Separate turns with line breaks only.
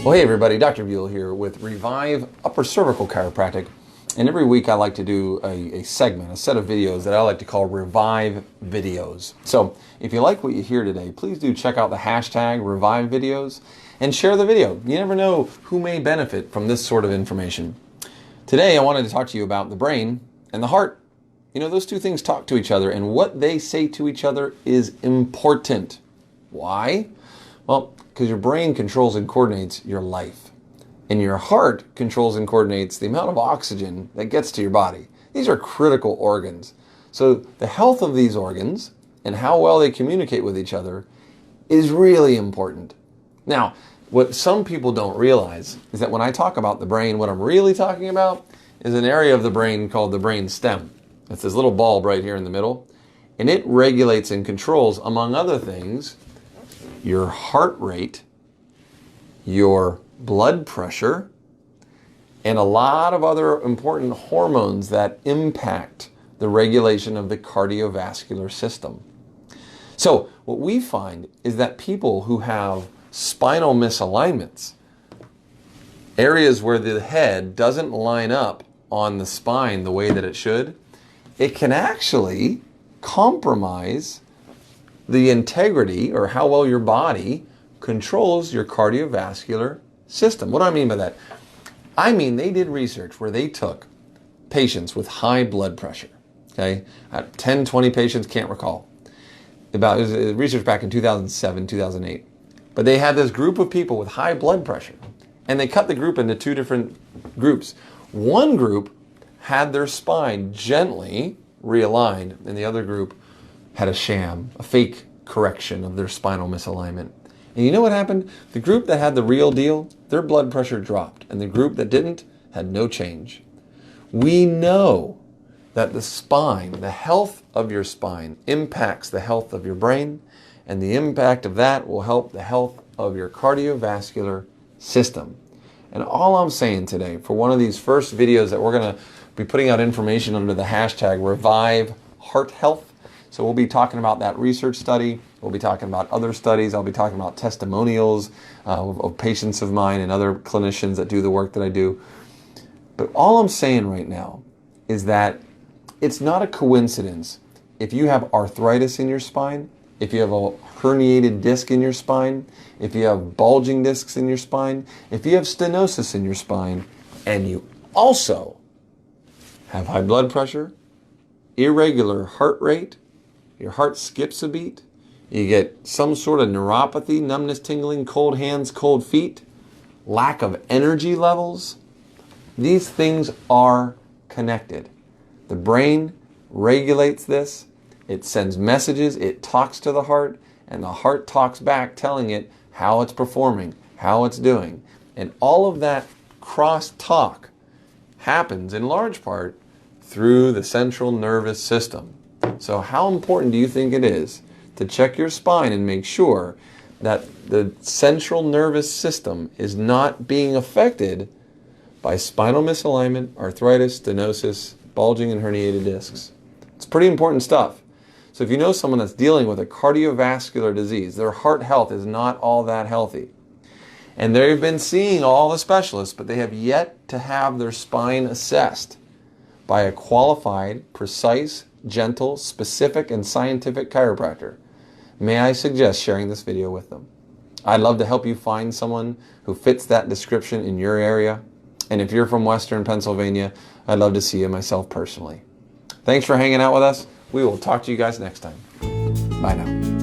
Well, hey everybody, Dr. Buell here with Revive Upper Cervical Chiropractic. And every week I like to do a segment, a set of videos that I like to call Revive Videos. So if you like what you hear today, please do check out the hashtag Revive Videos and share the video. You never know who may benefit from this sort of information. Today I wanted to talk to you about the brain and the heart. You know, those two things talk to each other, and what they say to each other is important. Why? Well, because your brain controls and coordinates your life. And your heart controls and coordinates the amount of oxygen that gets to your body. These are critical organs. So the health of these organs and how well they communicate with each other is really important. Now, what some people don't realize is that when I talk about the brain, what I'm really talking about is an area of the brain called the brain stem. It's this little bulb right here in the middle, and it regulates and controls, among other things, your heart rate, your blood pressure, and a lot of other important hormones that impact the regulation of the cardiovascular system. So what we find is that people who have spinal misalignments, areas where the head doesn't line up on the spine the way that it should, it can actually compromise the integrity or how well your body controls your cardiovascular system. What do I mean by that? I mean they did research where they took patients with high blood pressure, okay? 10, 20 patients, can't recall. It was research back in 2007, 2008. But they had this group of people with high blood pressure, and they cut the group into two different groups. One group had their spine gently realigned, and the other group had a sham, a fake correction of their spinal misalignment. And you know what happened? The group that had the real deal, their blood pressure dropped, and the group that didn't had no change. We know that the spine, the health of your spine, impacts the health of your brain, and the impact of that will help the health of your cardiovascular system. And all I'm saying today, for one of these first videos that we're going to be putting out information under the hashtag Revive Heart Health. So we'll be talking about that research study. We'll be talking about other studies. I'll be talking about testimonials of patients of mine and other clinicians that do the work that I do. But all I'm saying right now is that it's not a coincidence if you have arthritis in your spine, if you have a herniated disc in your spine, if you have bulging discs in your spine, if you have stenosis in your spine, and you also have high blood pressure, irregular heart rate, your heart skips a beat, you get some sort of neuropathy, numbness, tingling, cold hands, cold feet, lack of energy levels. These things are connected. The brain regulates this. It sends messages. It talks to the heart, and the heart talks back telling it how it's performing, how it's doing. And all of that cross-talk happens in large part through the central nervous system. So how important do you think it is to check your spine and make sure that the central nervous system is not being affected by spinal misalignment, arthritis, stenosis, bulging and herniated discs? It's pretty important stuff. So if you know someone that's dealing with a cardiovascular disease, their heart health is not all that healthy, and they've been seeing all the specialists, but they have yet to have their spine assessed by a qualified, precise, gentle, specific, and scientific chiropractor, may I suggest sharing this video with them. I'd love to help you find someone who fits that description in your area. And if you're from Western Pennsylvania, I'd love to see you myself personally. Thanks for hanging out with us. We will talk to you guys next time. Bye now.